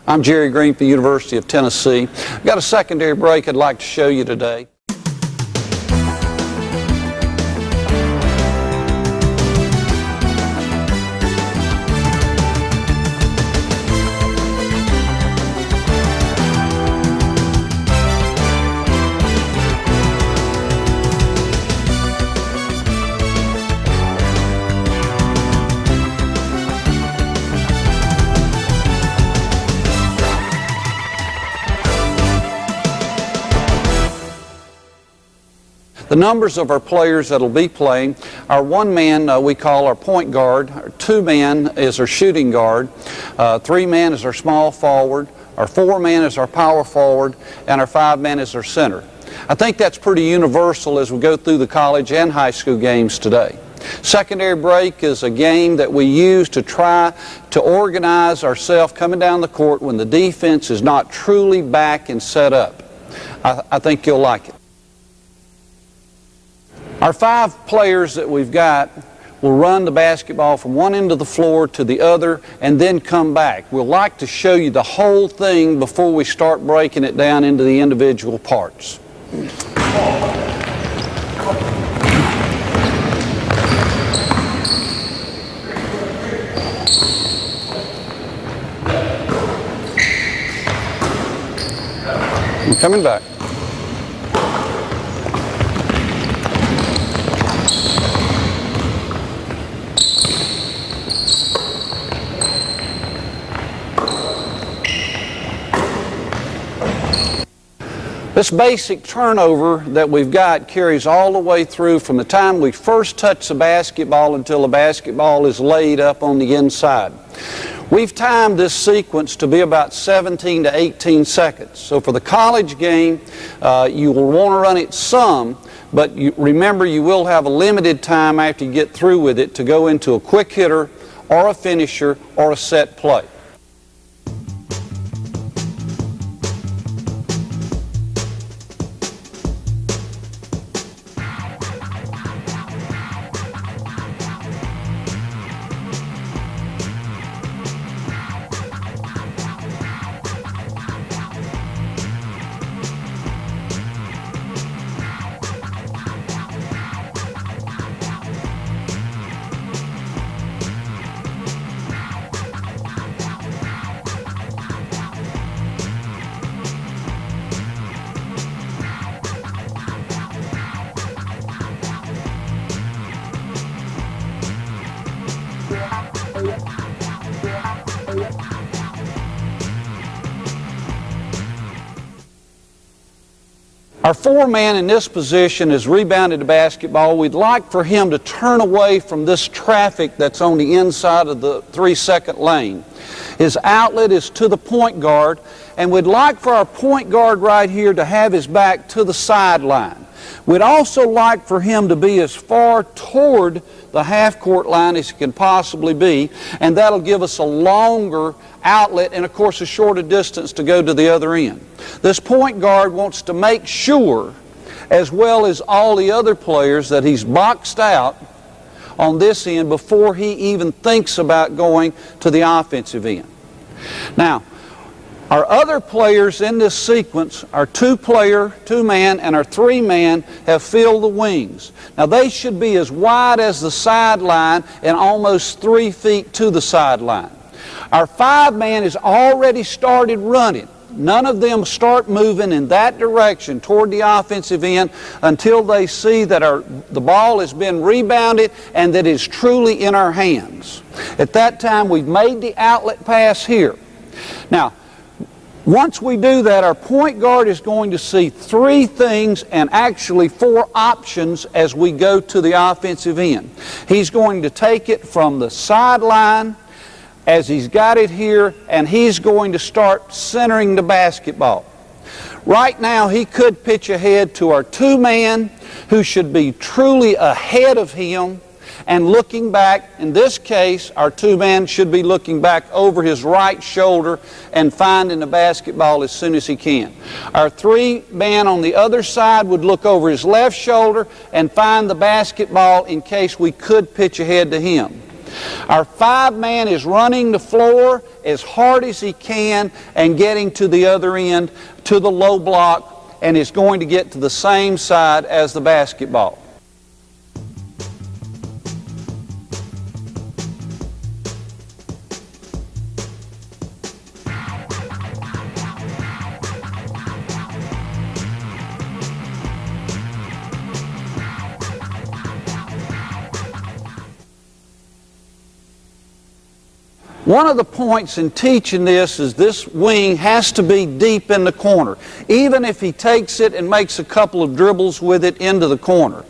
I'm Jerry Green from the University of Tennessee. I've got a secondary break I'd like to show you today. The numbers of our players that will be playing, our one man we call our point guard, our two man is our shooting guard, three man is our small forward, our four man is our power forward, and our five man is our center. I think that's pretty universal as we go through the college and high school games today. Secondary break is a game that we use to try to organize ourselves coming down the court when the defense is not truly back and set up. I think you'll like it. Our five players that we've got will run the basketball from one end of the floor to the other and then come back. We'll like to show you the whole thing before we start breaking it down into the individual parts. I'm coming back. This basic turnover that we've got carries all the way through from the time we first touch the basketball until the basketball is laid up on the inside. We've timed this sequence to be about 17 to 18 seconds. So for the college game, you will want to run it some, but remember you will have a limited time after you get through with it to go into a quick hitter or a finisher or a set play. Our four-man in this position has rebounded the basketball. We'd like for him to turn away from this traffic that's on the inside of the 3-second lane. His outlet is to the point guard, and we'd like for our point guard right here to have his back to the sideline. We'd also like for him to be as far toward the half-court line as he can possibly be, and that'll give us a longer outlet and, of course, a shorter distance to go to the other end. This point guard wants to make sure, as well as all the other players, that he's boxed out on this end before he even thinks about going to the offensive end. Now, our other players in this sequence, our two-man, and our three-man have filled the wings. Now, they should be as wide as the sideline and almost 3 feet to the sideline. Our five-man has already started running. None of them start moving in that direction toward the offensive end until they see that the ball has been rebounded and that it's truly in our hands. At that time, we've made the outlet pass here. Now, once we do that, our point guard is going to see three things and actually four options as we go to the offensive end. He's going to take it from the sideline as he's got it here, and he's going to start centering the basketball. Right now, he could pitch ahead to our two-man, who should be truly ahead of him and looking back. In this case, our two-man should be looking back over his right shoulder and finding the basketball as soon as he can. Our three-man on the other side would look over his left shoulder and find the basketball in case we could pitch ahead to him. Our 5-man is running the floor as hard as he can and getting to the other end, to the low block, and is going to get to the same side as the basketball. One of the points in teaching this is this wing has to be deep in the corner, even if he takes it and makes a couple of dribbles with it into the corner.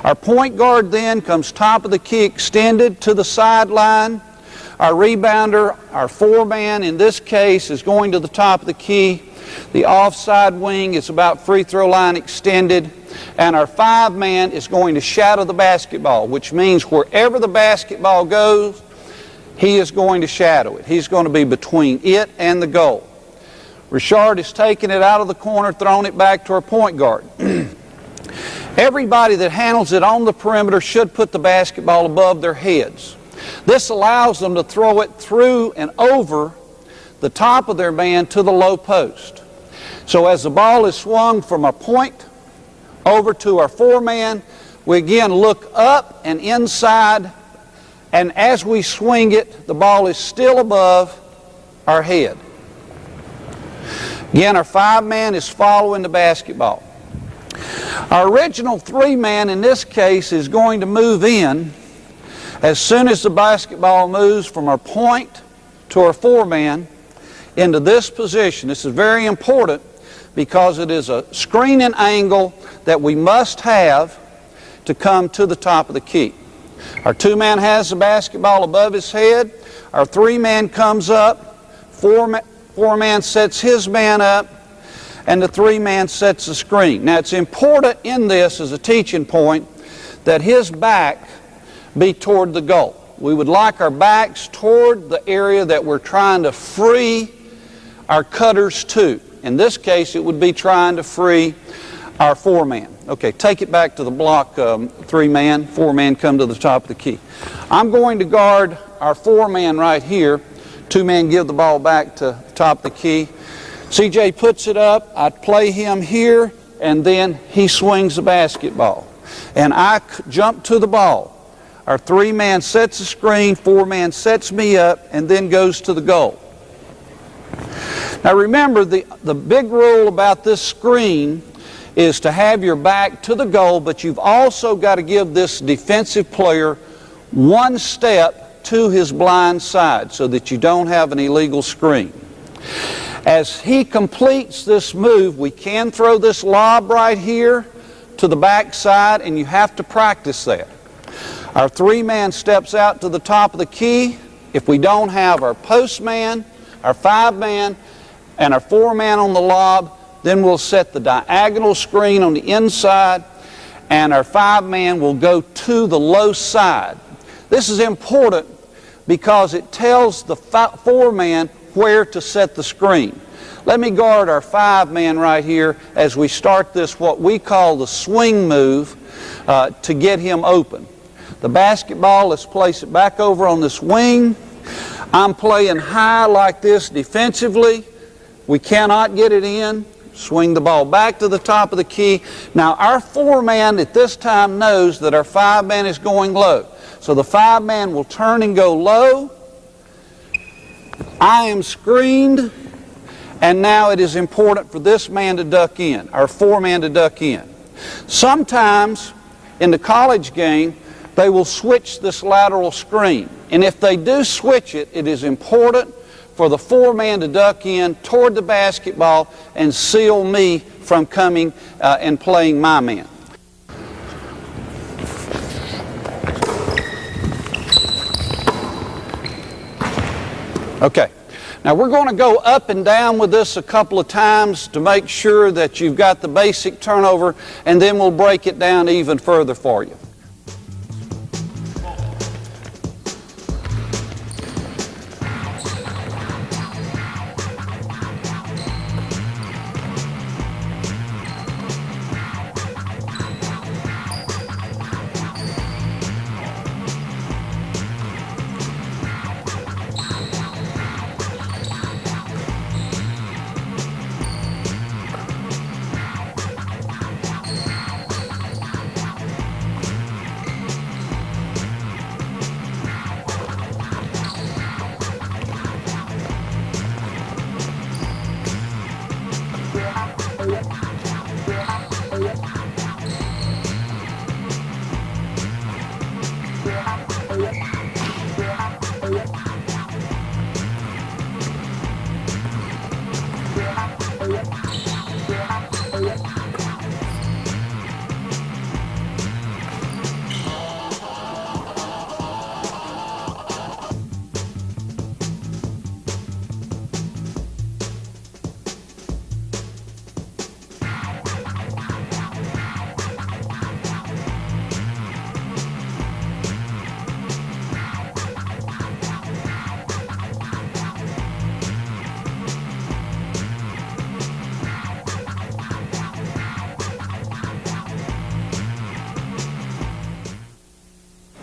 Our point guard then comes top of the key extended to the sideline. Our rebounder, our 4-man in this case, is going to the top of the key. The offside wing is about free throw line extended. And our 5-man is going to shadow the basketball, which means wherever the basketball goes, he is going to shadow it. He's going to be between it and the goal. Richard is taking it out of the corner, throwing it back to our point guard. Everybody that handles it on the perimeter should put the basketball above their heads. This allows them to throw it through and over the top of their man to the low post. So as the ball is swung from our point over to our 4-man, we again look up and inside, and as we swing it, the ball is still above our head. Again, our 5-man is following the basketball. Our original 3-man in this case is going to move in as soon as the basketball moves from our point to our 4-man into this position. This is very important because it is a screening angle that we must have to come to the top of the key. Our 2-man has the basketball above his head. Our 3-man comes up. 4-man sets his man up. And the 3-man sets the screen. Now it's important in this as a teaching point that his back be toward the goal. We would like our backs toward the area that we're trying to free our cutters to. In this case, it would be trying to free our 4-man. Okay, take it back to the block, 3-man. 4-man come to the top of the key. I'm going to guard our 4-man right here. 2-man give the ball back to the top of the key. CJ puts it up. I play him here, and then he swings the basketball. And I jump to the ball. Our 3-man sets the screen, 4-man sets me up, and then goes to the goal. Now remember, the big rule about this screen is to have your back to the goal, but you've also got to give this defensive player one step to his blind side so that you don't have an illegal screen. As he completes this move, we can throw this lob right here to the back side, and you have to practice that. Our 3-man steps out to the top of the key. If we don't have our postman, our 5-man, and our 4-man on the lob, then we'll set the diagonal screen on the inside, and our 5-man will go to the low side. This is important because it tells the 4-man where to set the screen. Let me guard our 5-man right here as we start this, what we call the swing move, to get him open. The basketball, let's place it back over on this wing. I'm playing high like this defensively. We cannot get it in. Swing the ball back to the top of the key. Now our 4-man at this time knows that our 5-man is going low. So the 5-man will turn and go low. I am screened, and now it is important for this man to duck in, our 4-man to duck in. Sometimes in the college game, they will switch this lateral screen. And if they do switch it, it is important for the 4-man to duck in toward the basketball and seal me from coming and playing my man. Okay, now we're going to go up and down with this a couple of times to make sure that you've got the basic turnover, and then we'll break it down even further for you.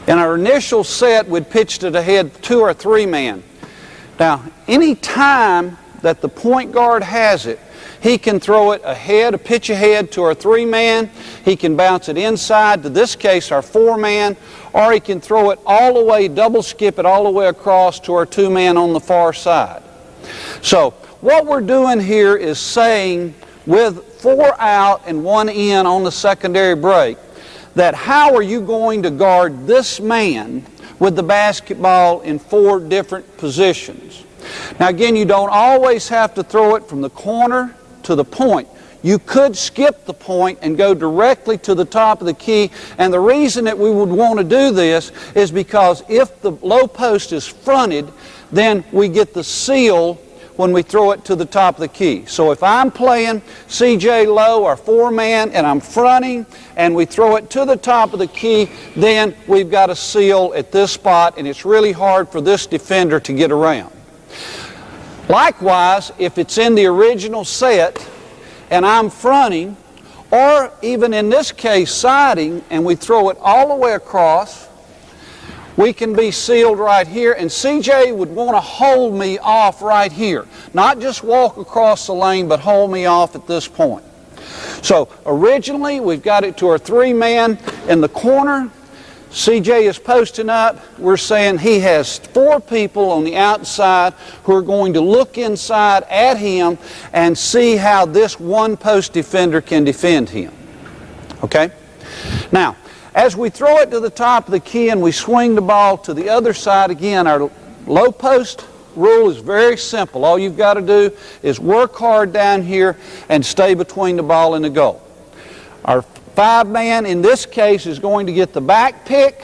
In our initial set, we'd pitched it ahead 2 or 3 man. Now, any time that the point guard has it, he can throw it ahead, a pitch ahead to our 3 man. He can bounce it inside to, this case, our 4 man, or he can throw it all the way, double skip it all the way across to our 2 man on the far side. So what we're doing here is saying, with 4 out and 1 in on the secondary break, that how are you going to guard this man with the basketball in 4 different positions. Now again, you don't always have to throw it from the corner to the point. You could skip the point and go directly to the top of the key, and the reason that we would want to do this is because if the low post is fronted, then we get the seal when we throw it to the top of the key. So if I'm playing C.J. Lowe, our 4-man, and I'm fronting, and we throw it to the top of the key, then we've got a seal at this spot, and it's really hard for this defender to get around. Likewise, if it's in the original set, and I'm fronting, or even in this case siding, and we throw it all the way across, we can be sealed right here, and CJ would want to hold me off right here. Not just walk across the lane, but hold me off at this point. So originally, we've got it to our 3-man in the corner. CJ is posting up. We're saying he has 4 people on the outside who are going to look inside at him and see how this one-post defender can defend him. Okay? Now, as we throw it to the top of the key and we swing the ball to the other side, again, our low post rule is very simple. All you've got to do is work hard down here and stay between the ball and the goal. Our 5-man in this case is going to get the back pick.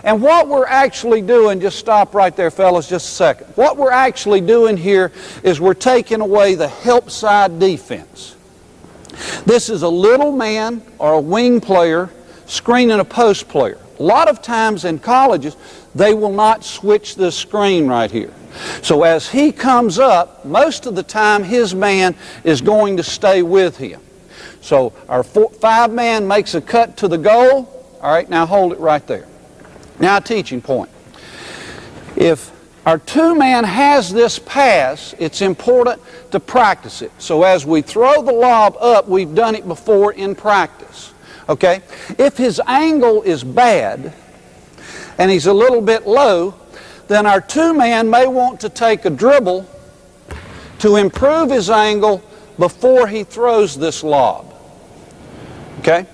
And what we're actually doing, just stop right there, fellas, just a second. What we're actually doing here is we're taking away the help side defense. This is a little man or a wing player screening a post player. A lot of times in colleges, they will not switch this screen right here. So as he comes up, most of the time his man is going to stay with him. So our 5-man makes a cut to the goal. All right, now hold it right there. Now a teaching point. If our 2-man has this pass, it's important to practice it. So as we throw the lob up, we've done it before in practice. Okay? If his angle is bad and he's a little bit low, then our 2-man may want to take a dribble to improve his angle before he throws this lob. Okay?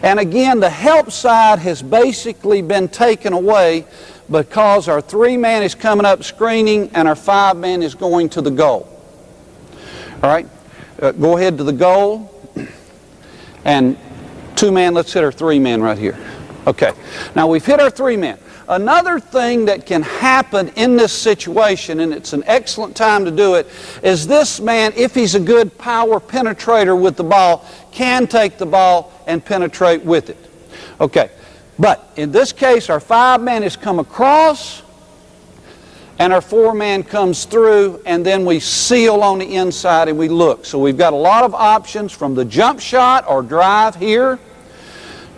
And again, the help side has basically been taken away because our 3-man is coming up screening and our 5-man is going to the goal. All right? Go ahead to the goal. And 2-man, let's hit our 3-man right here. Okay. Now we've hit our 3-man. Another thing that can happen in this situation, and it's an excellent time to do it, is this man, if he's a good power penetrator with the ball, can take the ball and penetrate with it. Okay. But in this case, our 5-man has come across, and our 4-man comes through, and then we seal on the inside and we look. So we've got a lot of options from the jump shot or drive here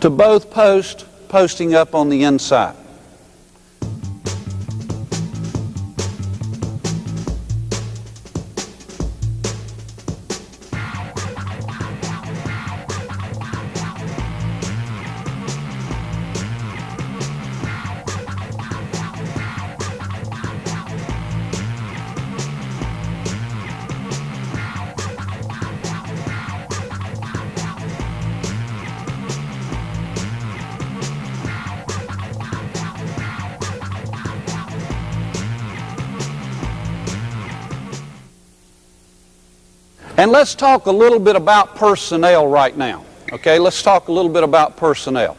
to both posts posting up on the inside. And let's talk a little bit about personnel right now. Okay, let's talk a little bit about personnel.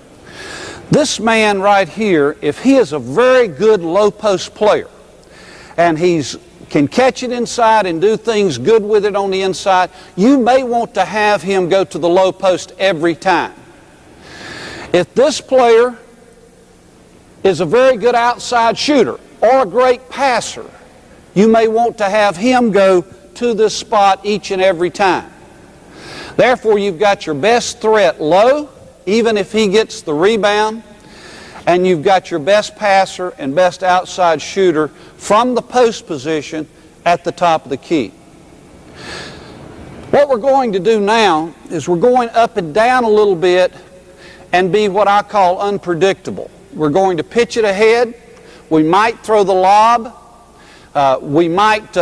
This man right here, if he is a very good low post player, and he's can catch it inside and do things good with it on the inside, you may want to have him go to the low post every time. If this player is a very good outside shooter or a great passer, you may want to have him go to this spot each and every time. Therefore, you've got your best threat low, even if he gets the rebound, and you've got your best passer and best outside shooter from the post position at the top of the key. What we're going to do now is we're going up and down a little bit and be what I call unpredictable. We're going to pitch it ahead. We might throw the lob. We might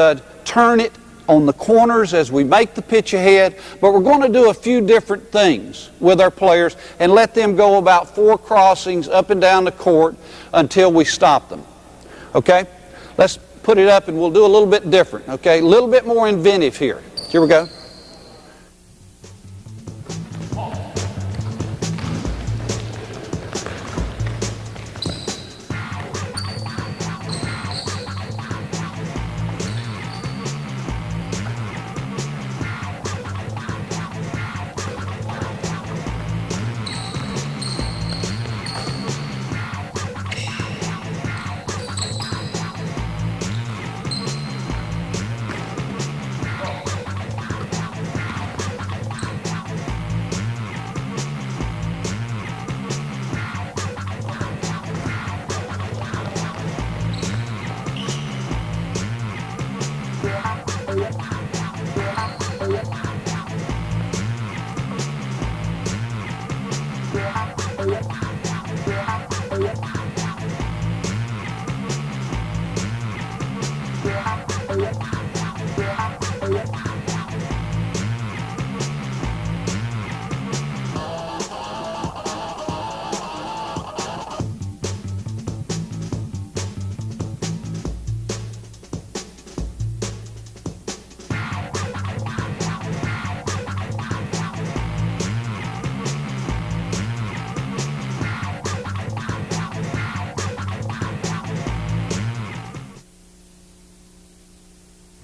turn it on the corners as we make the pitch ahead, but we're going to do a few different things with our players and let them go about 4 crossings up and down the court until we stop them. Okay? Let's put it up and we'll do a little bit different. Okay? A little bit more inventive here. Here we go.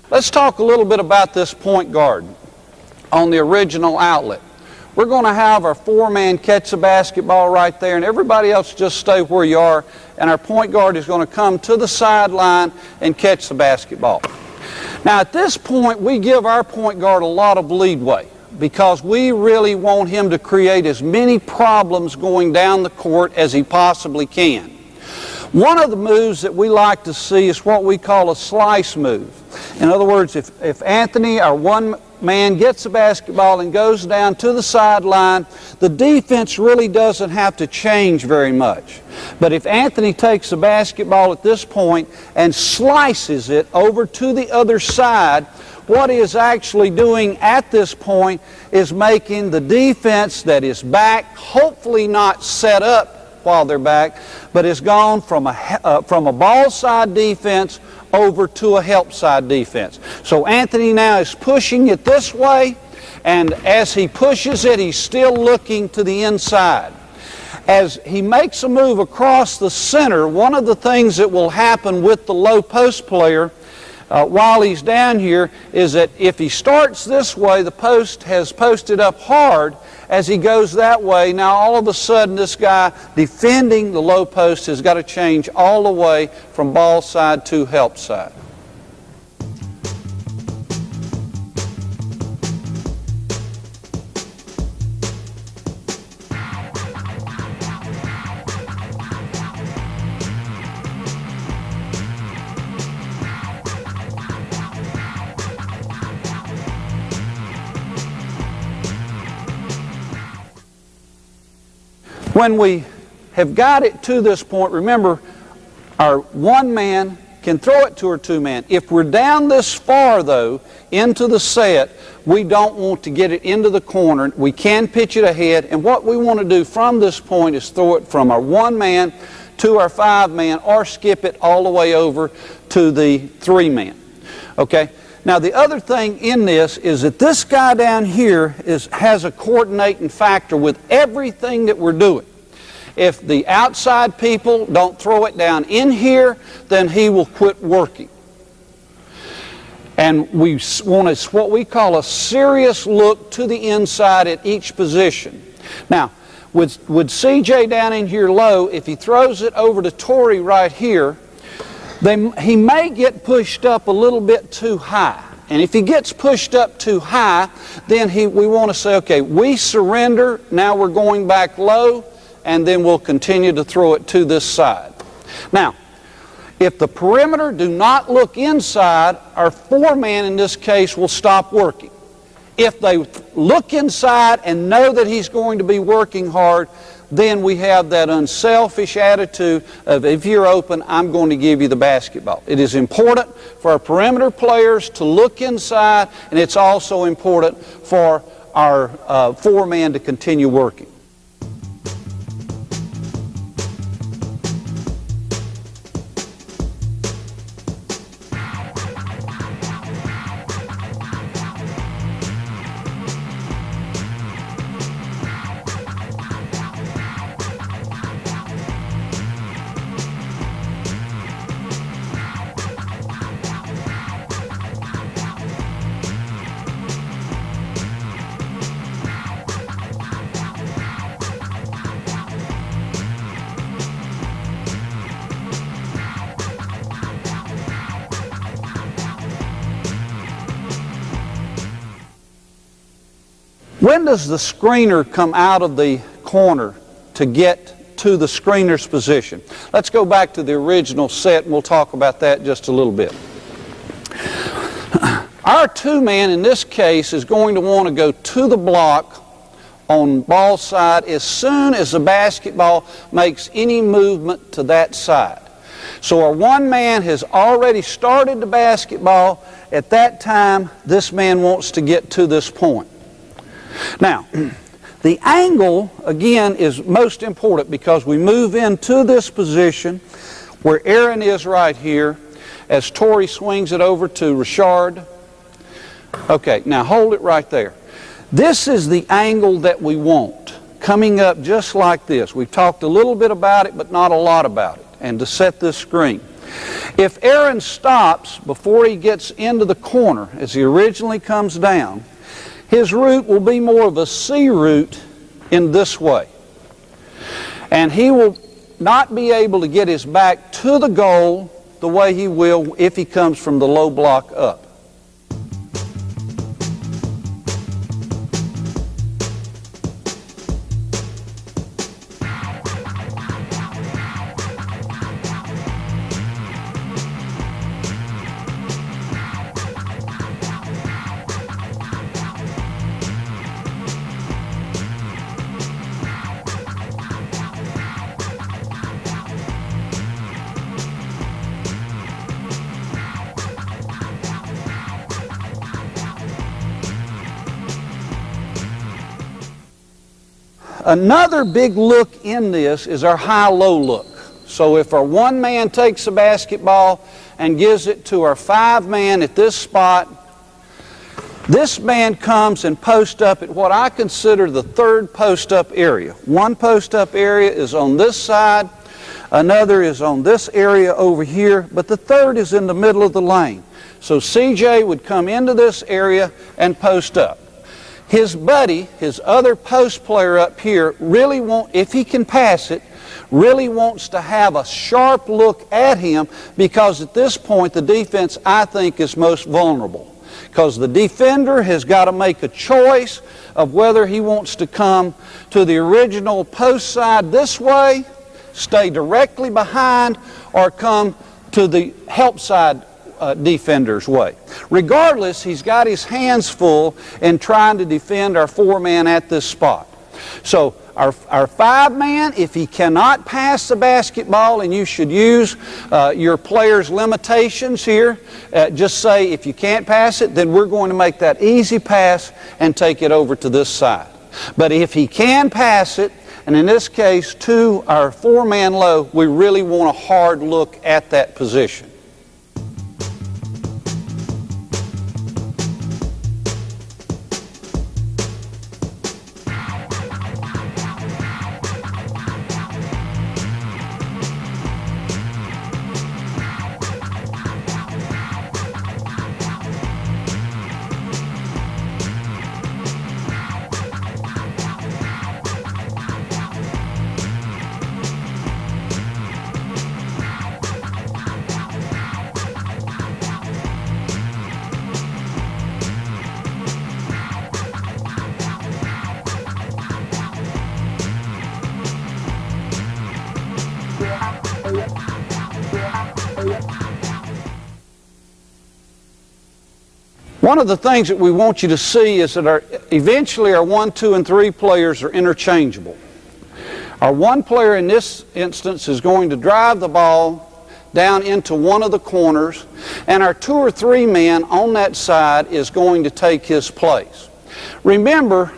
Let's talk a little bit about this point guard on the original outlet. We're going to have our 4-man catch the basketball right there, and everybody else just stay where you are, and our point guard is going to come to the sideline and catch the basketball. Now at this point, we give our point guard a lot of leeway because we really want him to create as many problems going down the court as he possibly can. One of the moves that we like to see is what we call a slice move. In other words, if Anthony, our 1-man, gets the basketball and goes down to the sideline, the defense really doesn't have to change very much. But if Anthony takes the basketball at this point and slices it over to the other side, what he is actually doing at this point is making the defense that is back, hopefully not set up while they're back, but has gone from a ball side defense over to a help side defense. So Anthony now is pushing it this way, and as he pushes it, he's still looking to the inside. As he makes a move across the center, one of the things that will happen with the low post player while he's down here is that if he starts this way, the post has posted up hard. As he goes that way, now all of a sudden this guy defending the low post has got to change all the way from ball side to help side. When we have got it to this point, remember, our 1-man can throw it to our 2-man. If we're down this far, though, into the set, we don't want to get it into the corner. We can pitch it ahead, and what we want to do from this point is throw it from our 1-man to our 5-man or skip it all the way over to the 3-man. Okay? Now the other thing in this is that this guy down here has a coordinating factor with everything that we're doing. If the outside people don't throw it down in here, then he will quit working. And we want what we call a serious look to the inside at each position. Now, with CJ down in here low, if he throws it over to Torrey right here, he may get pushed up a little bit too high. And if he gets pushed up too high, then we want to say, okay, we surrender, now we're going back low, and then we'll continue to throw it to this side. Now, if the perimeter do not look inside, our four-man in this case will stop working. If they look inside and know that he's going to be working hard, then we have that unselfish attitude of, if you're open, I'm going to give you the basketball. It is important for our perimeter players to look inside, and it's also important for our four-man to continue working. When does the screener come out of the corner to get to the screener's position? Let's go back to the original set and we'll talk about that just a little bit. Our two-man in this case is going to want to go to the block on ball side as soon as the basketball makes any movement to that side. So our one man has already started the basketball. At that time, this man wants to get to this point. Now, the angle, again, is most important because we move into this position where Aaron is right here as Torrey swings it over to Richard. Okay, now hold it right there. This is the angle that we want, coming up just like this. We've talked a little bit about it, but not a lot about it, and to set this screen. If Aaron stops before he gets into the corner, as he originally comes down, his route will be more of a C route in this way. And he will not be able to get his back to the goal the way he will if he comes from the low block up. Another big look in this is our high-low look. So if our one man takes the basketball and gives it to our five man at this spot, this man comes and posts up at what I consider the third post-up area. One post-up area is on this side, another is on this area over here, but the third is in the middle of the lane. So CJ would come into this area and post up. His buddy, his other post player up here, really if he can pass it, really wants to have a sharp look at him because at this point the defense, I think, is most vulnerable. Because the defender has got to make a choice of whether he wants to come to the original post side this way, stay directly behind, or come to the help side defender's way. Regardless, he's got his hands full in trying to defend our four-man at this spot. So our five-man, if he cannot pass the basketball, and you should use your player's limitations here, just say if you can't pass it, then we're going to make that easy pass and take it over to this side. But if he can pass it, and in this case to our four-man low, we really want a hard look at that position. One of the things that we want you to see is that eventually our 1, 2, and 3 players are interchangeable. Our 1 player in this instance is going to drive the ball down into one of the corners, and our 2 or 3 men on that side is going to take his place. Remember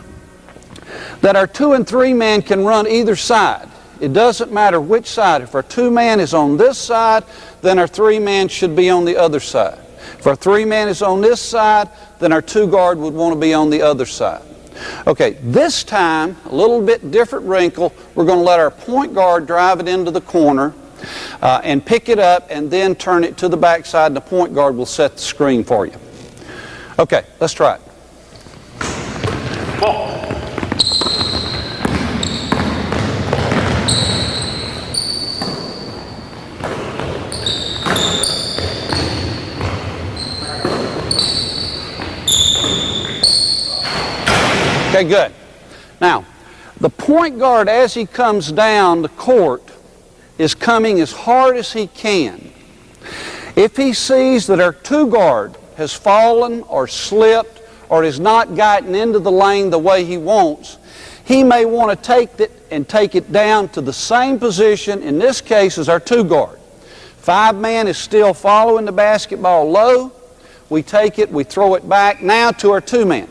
that our 2 and 3 men can run either side. It doesn't matter which side. If our 2 man is on this side, then our 3 man should be on the other side. If our 3 man is on this side, then our 2 guard would want to be on the other side. Okay, this time, a little bit different wrinkle. We're going to let our point guard drive it into the corner and pick it up and then turn it to the backside, and the point guard will set the screen for you. Okay, let's try it. Ball. Okay, good. Now, the point guard, as he comes down the court, is coming as hard as he can. If he sees that our 2 guard has fallen or slipped or is not gotten into the lane the way he wants, he may want to take it and take it down to the same position, in this case, as our 2 guard. 5 man is still following the basketball low. We take it, we throw it back now to our 2 man.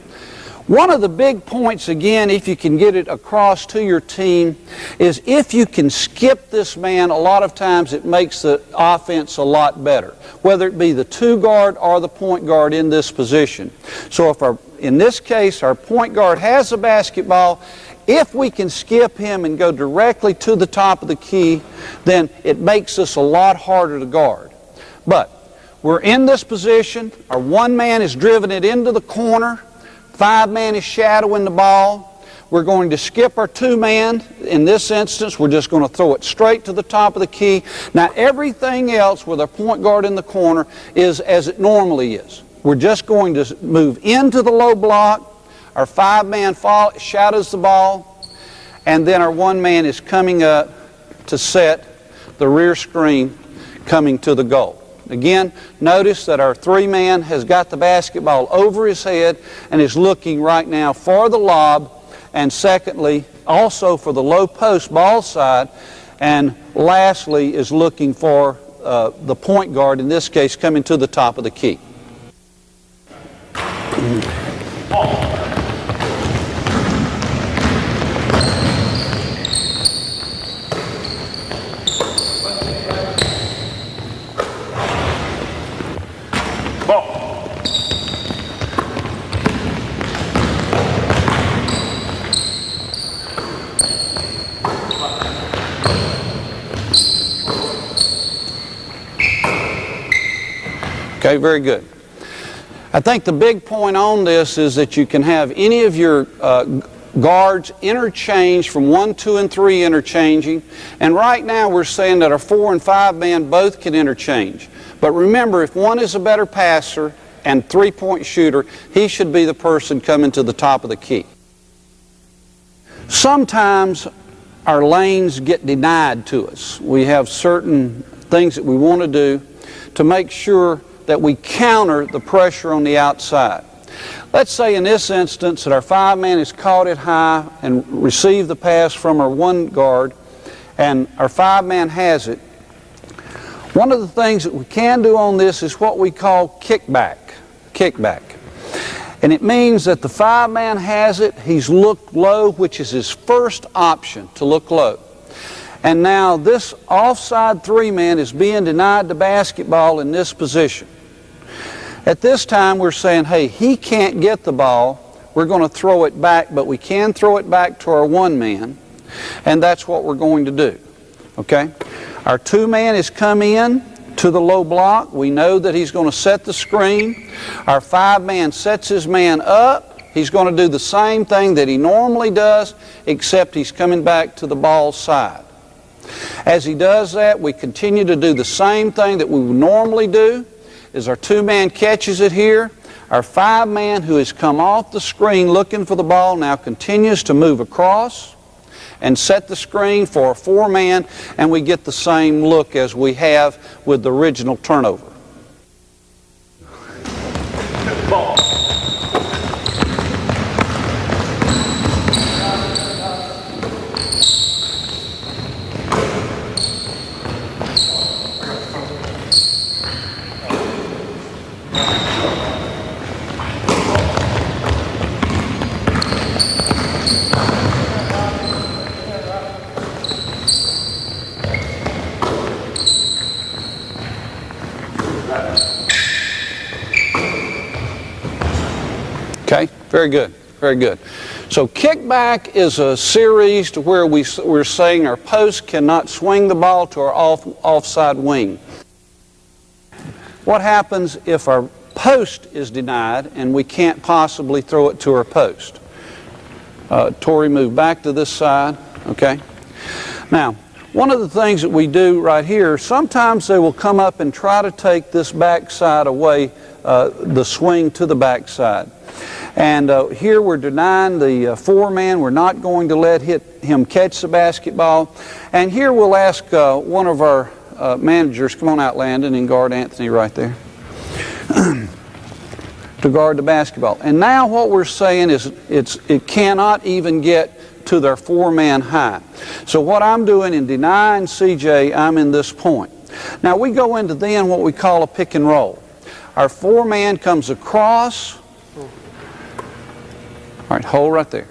One of the big points, again, if you can get it across to your team, is if you can skip this man, a lot of times it makes the offense a lot better, whether it be the 2 guard or the point guard in this position. So if in this case our point guard has the basketball, if we can skip him and go directly to the top of the key, then it makes us a lot harder to guard. But we're in this position, our 1 man is driven it into the corner, 5 man is shadowing the ball. We're going to skip our 2 man. In this instance, we're just going to throw it straight to the top of the key. Now, everything else with our point guard in the corner is as it normally is. We're just going to move into the low block. Our 5 man shadows the ball, and then our 1 man is coming up to set the rear screen coming to the goal. Again, notice that our 3 man has got the basketball over his head and is looking right now for the lob, and secondly, also for the low post ball side, and lastly is looking for the point guard, in this case, coming to the top of the key. Okay, very good. I think the big point on this is that you can have any of your guards interchange from 1, 2, and 3 interchanging. And right now we're saying that our 4 and 5 man both can interchange. But remember, if one is a better passer and 3-point shooter, he should be the person coming to the top of the key. Sometimes our lanes get denied to us. We have certain things that we want to do to make sure that we counter the pressure on the outside. Let's say in this instance that our 5 man has caught it high and received the pass from our 1 guard, and our 5 man has it. One of the things that we can do on this is what we call kickback. And it means that the 5 man has it, he's looked low, which is his first option, to look low. And now this offside 3 man is being denied the basketball in this position. At this time we're saying, hey, he can't get the ball, we're going to throw it back, but we can throw it back to our 1 man, and that's what we're going to do. Okay? Our 2 man has come in to the low block. We know that he's going to set the screen. Our 5 man sets his man up. He's going to do the same thing that he normally does, except he's coming back to the ball side. As he does that, we continue to do the same thing that we would normally do. As our 2 man catches it here, our 5 man who has come off the screen looking for the ball now continues to move across and set the screen for a 4 man, and we get the same look as we have with the original turnover. Ball. Okay, very good, very good. So kickback is a series to where we're saying our post cannot swing the ball to our offside wing. What happens if our post is denied and we can't possibly throw it to our post? Tori, move back to this side, okay? Now, one of the things that we do right here, sometimes they will come up and try to take this backside away, the swing to the backside. And here we're denying the four-man. We're not going to let him catch the basketball. And here we'll ask one of our managers, come on out, Landon, and guard Anthony right there, to guard the basketball. And now what we're saying is it cannot even get to their four-man high. So what I'm doing in denying CJ, I'm in this point. Now we go into then what we call a pick and roll. Our four-man comes across. All right, hold right there.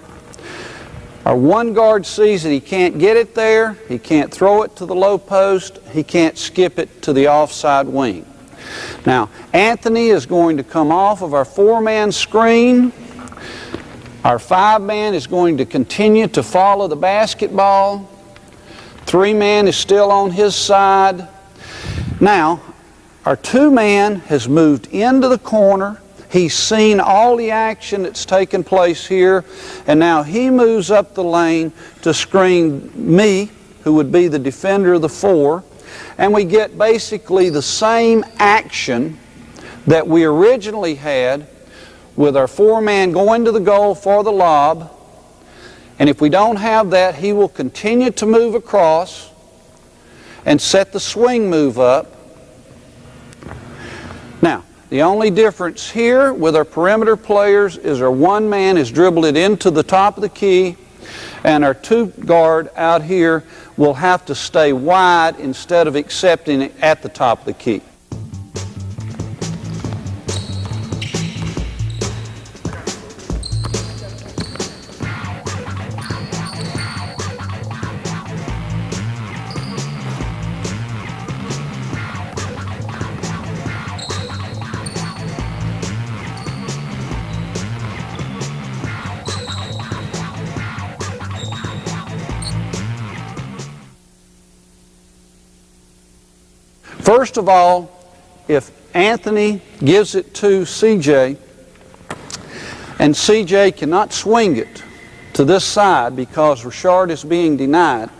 Our one guard sees that he can't get it there, he can't throw it to the low post, he can't skip it to the offside wing. Now, Anthony is going to come off of our four-man screen. Our five-man is going to continue to follow the basketball. Three-man is still on his side. Now, our two-man has moved into the corner. He's seen all the action that's taken place here, and now he moves up the lane to screen me, who would be the defender of the four, and we get basically the same action that we originally had with our four-man going to the goal for the lob. And if we don't have that, he will continue to move across and set the swing move up. Now, the only difference here with our perimeter players is our one man has dribbled it into the top of the key, and our two guard out here will have to stay wide instead of accepting it at the top of the key. First of all, if Anthony gives it to CJ and CJ cannot swing it to this side because Richard is being denied,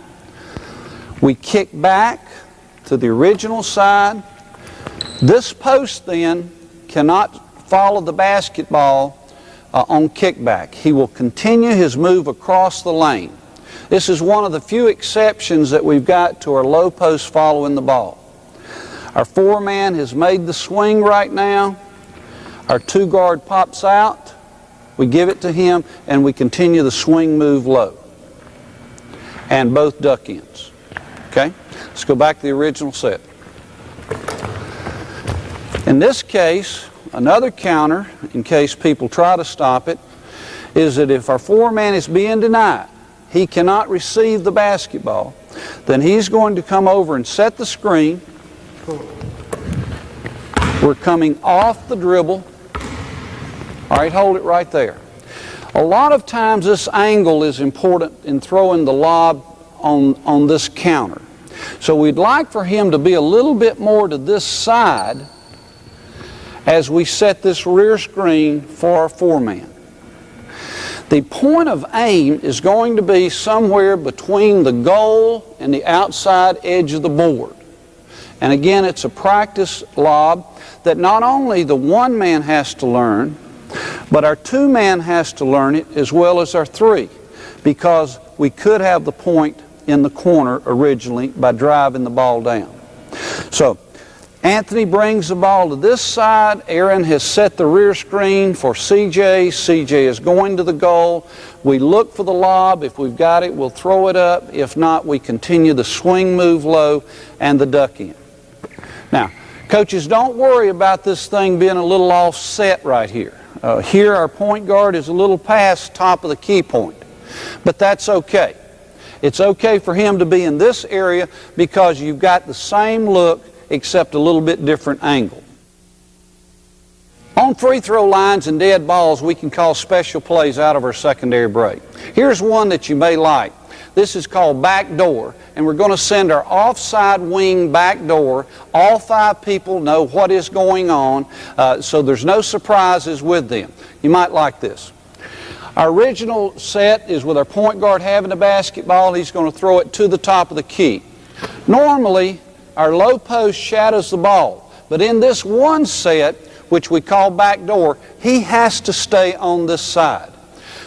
we kick back to the original side. This post then cannot follow the basketball on kickback. He will continue his move across the lane. This is one of the few exceptions that we've got to our low post following the ball. Our four-man has made the swing right now. Our two-guard pops out. We give it to him, and we continue the swing move low. And both duck ends. Okay? Let's go back to the original set. In this case, another counter, in case people try to stop it, is that if our four-man is being denied, he cannot receive the basketball, then he's going to come over and set the screen. We're coming off the dribble. All right, hold it right there. A lot of times this angle is important in throwing the lob on this counter. So we'd like for him to be a little bit more to this side as we set this rear screen for our four-man. The point of aim is going to be somewhere between the goal and the outside edge of the board. And again, it's a practice lob that not only the one man has to learn, but our two man has to learn it as well as our three, because we could have the point in the corner originally by driving the ball down. So Anthony brings the ball to this side. Aaron has set the rear screen for CJ. CJ is going to the goal. We look for the lob. If we've got it, we'll throw it up. If not, we continue the swing move low and the duck in. Now, coaches, don't worry about this thing being a little offset right here. Here our point guard is a little past top of the key point, but that's okay. It's okay for him to be in this area because you've got the same look except a little bit different angle. On free throw lines and dead balls, we can call special plays out of our secondary break. Here's one that you may like. This is called backdoor, and we're going to send our offside wing backdoor. All 5 people know what is going on, so there's no surprises with them. You might like this. Our original set is with our point guard having the basketball. He's going to throw it to the top of the key. Normally, our low post shadows the ball, but in this one set, which we call backdoor, he has to stay on this side.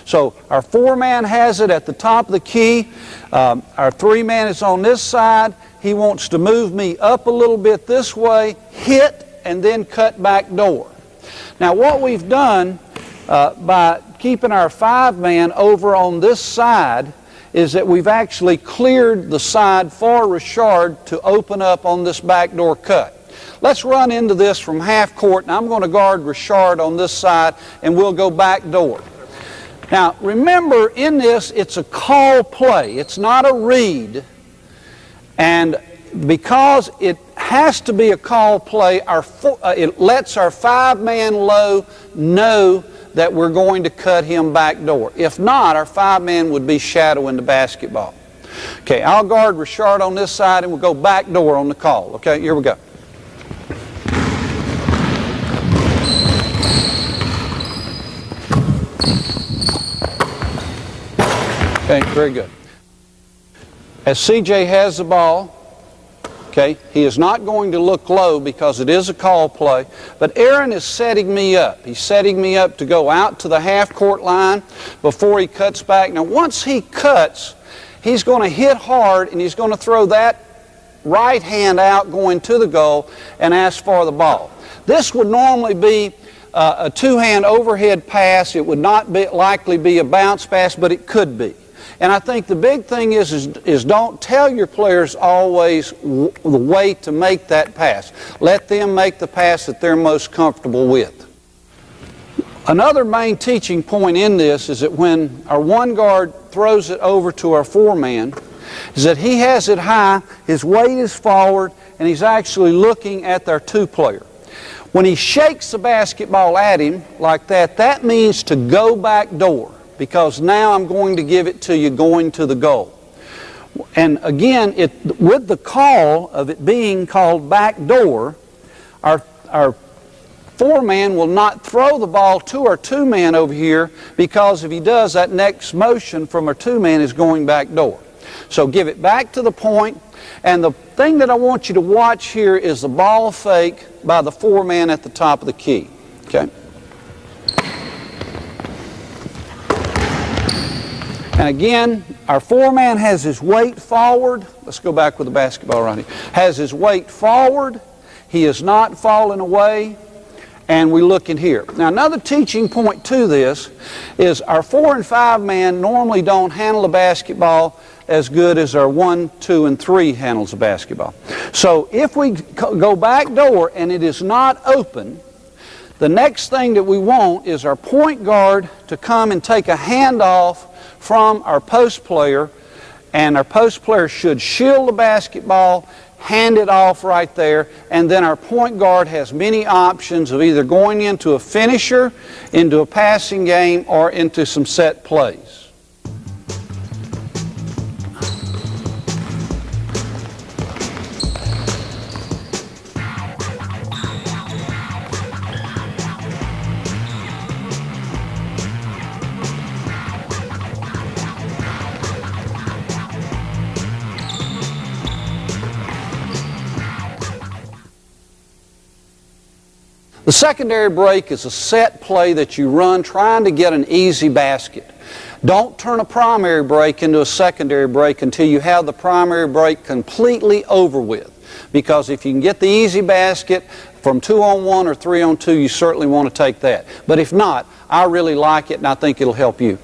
So our 4-man has it at the top of the key. Our 3-man is on this side. He wants to move me up a little bit this way, hit, and then cut back door. Now what we've done by keeping our 5-man over on this side is that we've actually cleared the side for Richard to open up on this backdoor cut. Let's run into this from half court, and I'm going to guard Richard on this side, and we'll go back door. Now, remember, in this, it's a call play. It's not a read. And because it has to be a call play, it lets our 5-man low know that we're going to cut him back door. If not, our 5-man would be shadowing the basketball. Okay, I'll guard Richard on this side, and we'll go back door on the call. Okay, here we go. Okay, very good. As CJ has the ball, okay, he is not going to look low because it is a call play, but Aaron is setting me up. He's setting me up to go out to the half-court line before he cuts back. Now, once he cuts, he's going to hit hard, and he's going to throw that right hand out going to the goal and ask for the ball. This would normally be a 2-hand overhead pass. It would not likely be a bounce pass, but it could be. And I think the big thing is don't tell your players always the way to make that pass. Let them make the pass that they're most comfortable with. Another main teaching point in this is that when our 1 guard throws it over to our 4-man, is that he has it high, his weight is forward, and he's actually looking at their 2-player. When he shakes the basketball at him like that, that means to go back door, because now I'm going to give it to you going to the goal. And again, with the call of it being called back door, our 4-man will not throw the ball to our 2-man over here, because if he does, that next motion from our 2-man is going back door. So give it back to the point, and the thing that I want you to watch here is the ball fake by the 4-man at the top of the key. Okay? And again, our 4-man has his weight forward. Let's go back with the basketball right here. Has his weight forward. He is not falling away. And we look in here. Now, another teaching point to this is our 4 and 5-man normally don't handle the basketball as good as our 1, 2, and 3 handles the basketball. So if we go back door and it is not open, the next thing that we want is our point guard to come and take a handoff from our post player, and our post player should shield the basketball, hand it off right there, and then our point guard has many options of either going into a finisher, into a passing game, or into some set plays. The secondary break is a set play that you run trying to get an easy basket. Don't turn a primary break into a secondary break until you have the primary break completely over with. because if you can get the easy basket from 2-on-1 or 3-on-2, you certainly want to take that. But if not, I really like it and I think it'll help you.